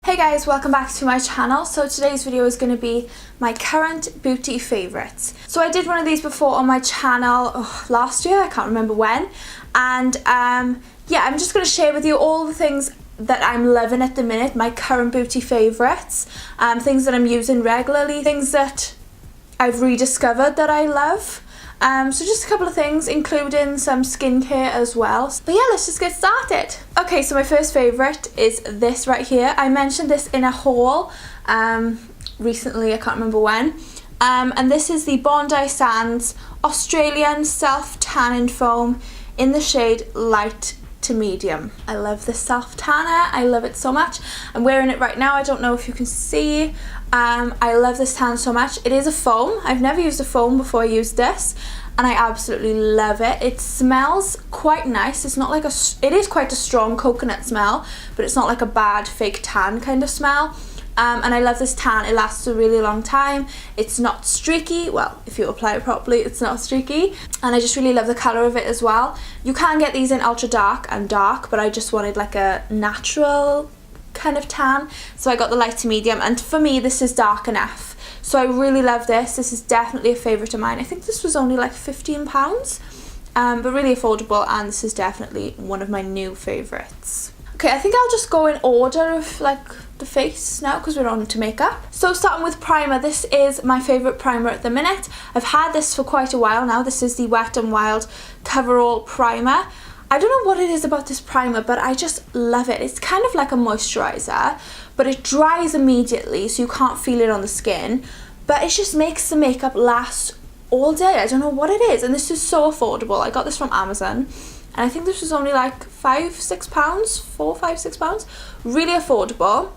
Hey guys, welcome back to my channel. So today's video is going to be my current beauty favourites. So I did one of these before on my channel last year, I can't remember when, and yeah, I'm just going to share with you all the things that I'm loving at the minute, my current beauty favourites, things that I'm using regularly, things that I've rediscovered that I love. So just a couple of things, including some skincare as well. But yeah, let's just get started. Okay, so my first favourite is this right here. I mentioned this in a haul recently, I can't remember when. And this is the Bondi Sands Australian Self Tanning Foam in the shade Light to Medium. I love this self tanner, I love it so much. I'm wearing it right now, I don't know if you can see. I love this tan so much. It is a foam. I've never used a foam before I used this, and I absolutely love it. It smells quite nice. It's not like it is quite a strong coconut smell, but it's not like a bad fake tan kind of smell. And I love this tan. It lasts a really long time. It's not streaky. Well, if you apply it properly, it's not streaky. And I just really love the colour of it as well. You can get these in ultra dark and dark, but I just wanted like a natural kind of tan, so I got the light to medium, and for me this is dark enough, so I really love this. This is definitely a favourite of mine. I think this was only like £15, but really affordable, and this is definitely one of my new favourites. Okay, I think I'll just go in order of like the face now because we're on to makeup. So starting with primer, this is my favourite primer at the minute. I've had this for quite a while now. This is the Wet n Wild Coverall Primer. I don't know what it is about this primer, but I just love it. It's kind of like a moisturiser, but it dries immediately, so you can't feel it on the skin. But it just makes the makeup last all day. I don't know what it is, and this is so affordable. I got this from Amazon, and I think this was only like £5-6. Really affordable.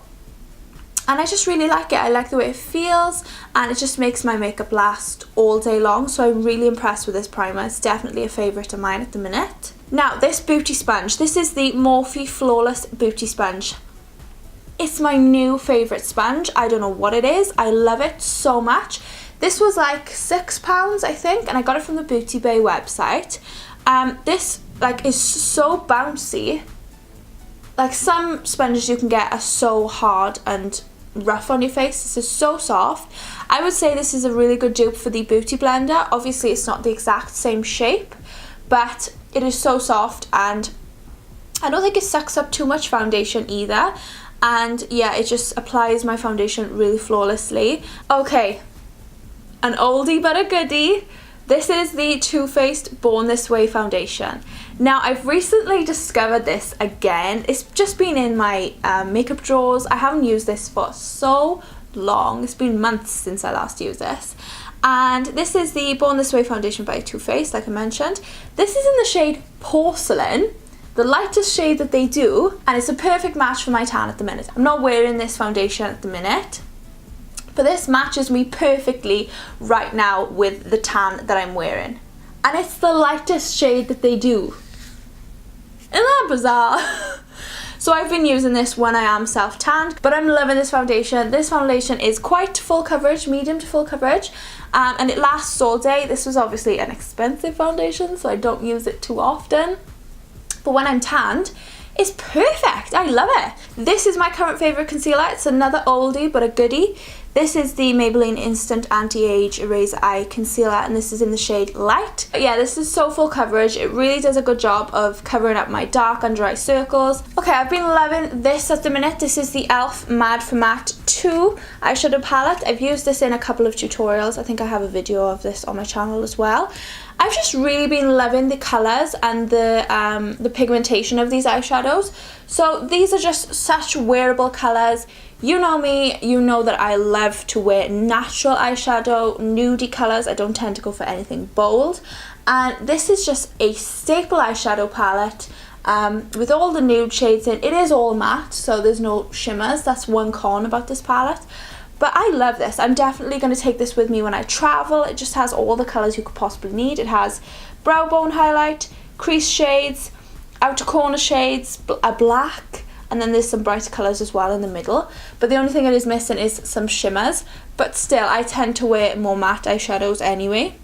And I just really like it. I like the way it feels, and it just makes my makeup last all day long. So I'm really impressed with this primer. It's definitely a favourite of mine at the minute. Now, this beauty sponge. This is the Morphe Flawless Beauty Sponge. It's my new favourite sponge. I don't know what it is. I love it so much. This was like £6, I think, and I got it from the Beauty Bay website. This like is so bouncy. Like some sponges you can get are so hard and rough on your face. This is so soft. I would say this is a really good dupe for the Beauty Blender. Obviously it's not the exact same shape, but it is so soft, and I don't think it sucks up too much foundation either. And yeah, it just applies my foundation really flawlessly. Okay, an oldie but a goodie. This is the Too Faced Born This Way foundation. Now, I've recently discovered this again. It's just been in my makeup drawers. I haven't used this for so long. It's been months since I last used this. And this is the Born This Way foundation by Too Faced, like I mentioned. This is in the shade Porcelain, the lightest shade that they do, and it's a perfect match for my tan at the minute. I'm not wearing this foundation at the minute, but this matches me perfectly right now with the tan that I'm wearing. And it's the lightest shade that they do. Isn't that bizarre? So I've been using this when I am self-tanned, but I'm loving this foundation. This foundation is quite full coverage, medium to full coverage, and it lasts all day. This was obviously an expensive foundation, so I don't use it too often. But when I'm tanned, it's perfect. I love it. This is my current favourite concealer. It's another oldie but a goodie. This is the Maybelline Instant Anti-Age Eraser Eye Concealer, and this is in the shade Light. But yeah, this is so full coverage. It really does a good job of covering up my dark under eye circles. Okay, I've been loving this at the minute. This is the e.l.f. Mad for Matte 2 eyeshadow palette. I've used this in a couple of tutorials. I think I have a video of this on my channel as well. I've just really been loving the colours and the pigmentation of these eyeshadows. So these are just such wearable colours. You know me, you know that I love to wear natural eyeshadow, nudie colours. I don't tend to go for anything bold. And this is just a staple eyeshadow palette with all the nude shades in. It is all matte, so there's no shimmers. That's one con about this palette. But I love this. I'm definitely going to take this with me when I travel. It just has all the colours you could possibly need. It has brow bone highlight, crease shades, outer corner shades, a black, and then there's some brighter colours as well in the middle. But the only thing it is missing is some shimmers. But still, I tend to wear more matte eyeshadows anyway.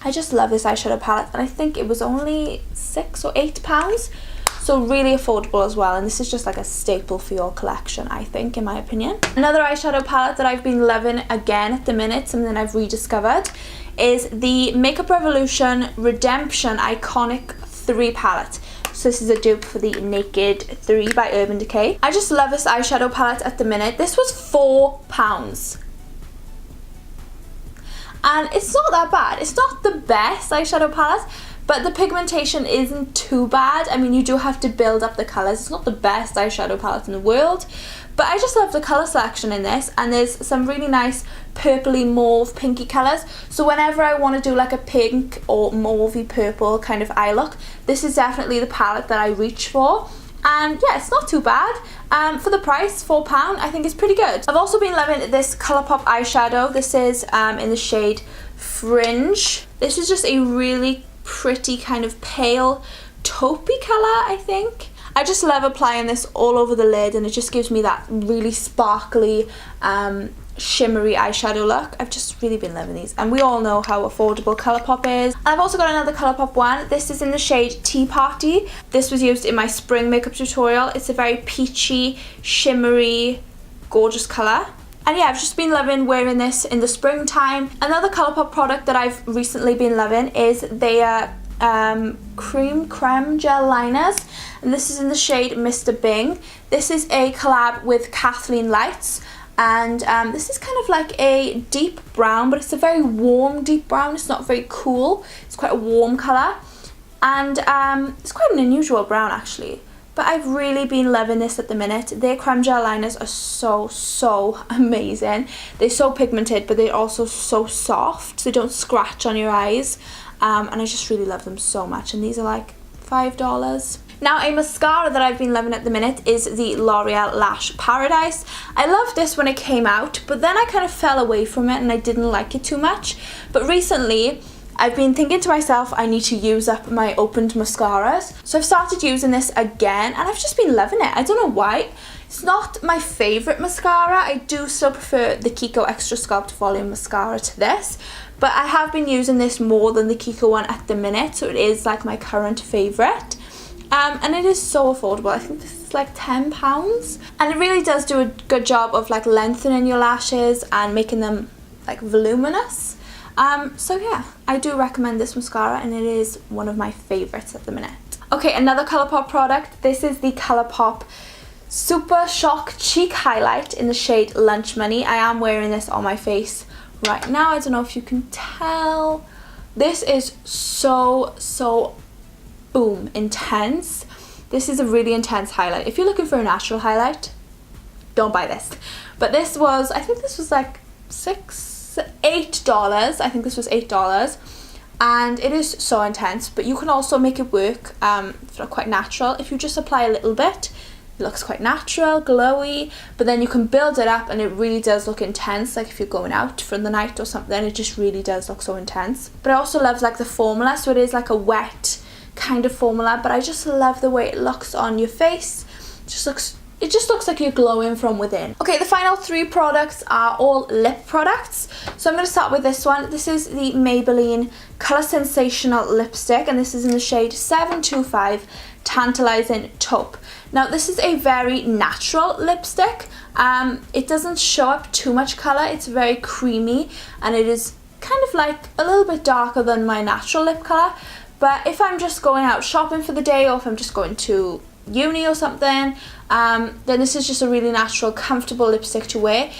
I just love this eyeshadow palette, and I think it was only £6 or £8. So really affordable as well, and this is just like a staple for your collection, I think, in my opinion. Another eyeshadow palette that I've been loving again at the minute, something I've rediscovered, is the Makeup Revolution Redemption Iconic 3 palette. So this is a dupe for the Naked 3 by Urban Decay. I just love this eyeshadow palette at the minute. This was £4. And it's not that bad. It's not the best eyeshadow palette, but the pigmentation isn't too bad. I mean, you do have to build up the colours. It's not the best eyeshadow palette in the world, but I just love the colour selection in this, and there's some really nice purpley mauve pinky colours. So whenever I want to do like a pink or mauvey purple kind of eye look, this is definitely the palette that I reach for. And yeah, it's not too bad. For the price, £4, I think it's pretty good. I've also been loving this Colourpop eyeshadow. This is in the shade Fringe. This is just a really pretty kind of pale taupey colour, I think. I just love applying this all over the lid, and it just gives me that really sparkly, shimmery eyeshadow look. I've just really been loving these, and we all know how affordable Colourpop is. And I've also got another Colourpop one. This is in the shade Tea Party. This was used in my spring makeup tutorial. It's a very peachy, shimmery, gorgeous colour. And yeah, I've just been loving wearing this in the springtime. Another Colourpop product that I've recently been loving is their creme gel liners, and this is in the shade Mr. Bing. This is a collab with Kathleen Lights, and this is kind of like a deep brown, but it's a very warm deep brown. It's not very cool. It's quite a warm colour, and it's quite an unusual brown actually. But I've really been loving this at the minute. Their creme gel liners are so amazing. They're so pigmented, but they're also so soft, so they don't scratch on your eyes. And I just really love them so much. And these are like $5. Now, a mascara that I've been loving at the minute is the L'Oreal Lash Paradise. I loved this when it came out, but then I kind of fell away from it and I didn't like it too much. But recently, I've been thinking to myself, I need to use up my opened mascaras. So I've started using this again, and I've just been loving it. I don't know why. It's not my favourite mascara. I do still prefer the Kiko Extra Sculpt Volume Mascara to this, but I have been using this more than the Kiko one at the minute, so it is like my current favourite. And it is so affordable. I think this is like £10, and it really does do a good job of like lengthening your lashes and making them like voluminous. So yeah, I do recommend this mascara, and it is one of my favourites at the minute. Okay, another Colourpop product. This is the Colourpop Super Shock Cheek Highlight in the shade Lunch Money. I am wearing this on my face right now. I don't know if you can tell. This is so boom intense. This is a really intense highlight. If you're looking for a natural highlight, don't buy this. But this was, I think this was like $8. I think this was $8, and it is so intense. But you can also make it work for quite natural. If you just apply a little bit, it looks quite natural, glowy, but then you can build it up and it really does look intense. Like if you're going out for the night or something, it just really does look so intense. But I also love like the formula, so it is like a wet kind of formula, but I just love the way it looks on your face. It just looks like you're glowing from within. Okay, the final 3 products are all lip products. So I'm going to start with this one. This is the Maybelline Colour Sensational Lipstick, and this is in the shade 725 Tantalizing Taupe. Now, this is a very natural lipstick. It doesn't show up too much colour. It's very creamy, and it is kind of like a little bit darker than my natural lip colour. But if I'm just going out shopping for the day, or if I'm just going to uni or something, then this is just a really natural, comfortable lipstick to wear.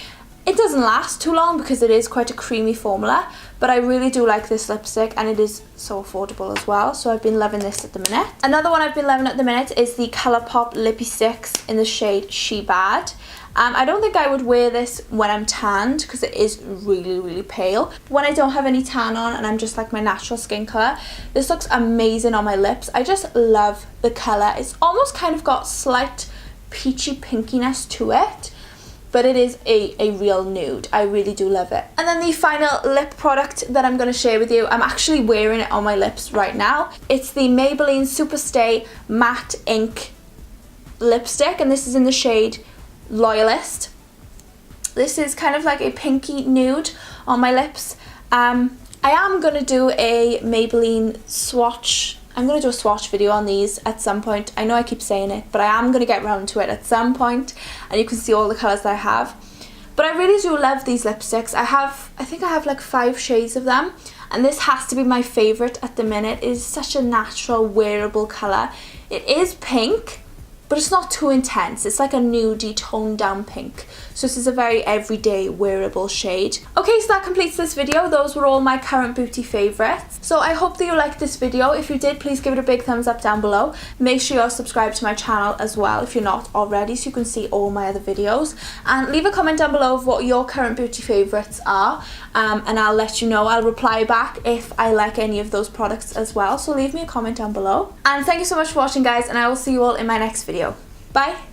It doesn't last too long because it is quite a creamy formula, but I really do like this lipstick, and it is so affordable as well, so I've been loving this at the minute. Another one I've been loving at the minute is the Colourpop Lippy Sticks in the shade She Bad. I don't think I would wear this when I'm tanned because it is really pale. When I don't have any tan on and I'm just like my natural skin colour, this looks amazing on my lips. I just love the colour. It's almost kind of got slight peachy pinkiness to it, but it is a real nude. I really do love it. And then the final lip product that I'm going to share with you, I'm actually wearing it on my lips right now. It's the Maybelline Superstay Matte Ink Lipstick, and this is in the shade Loyalist. This is kind of like a pinky nude on my lips. I am going to do a Maybelline swatch I'm going to do a swatch video on these at some point. I know I keep saying it, but I am going to get around to it at some point, and you can see all the colours that I have. But I really do love these lipsticks. I think I have like 5 shades of them, and this has to be my favourite at the minute. It is such a natural, wearable colour. It is pink, but it's not too intense. It's like a nudie, toned down pink. So this is a very everyday wearable shade. Okay, so that completes this video. Those were all my current beauty favourites. So I hope that you liked this video. If you did, please give it a big thumbs up down below. Make sure you're subscribed to my channel as well if you're not already, so you can see all my other videos. And leave a comment down below of what your current beauty favourites are. And I'll let you know. I'll reply back if I like any of those products as well. So leave me a comment down below. And thank you so much for watching, guys, and I will see you all in my next video. Bye!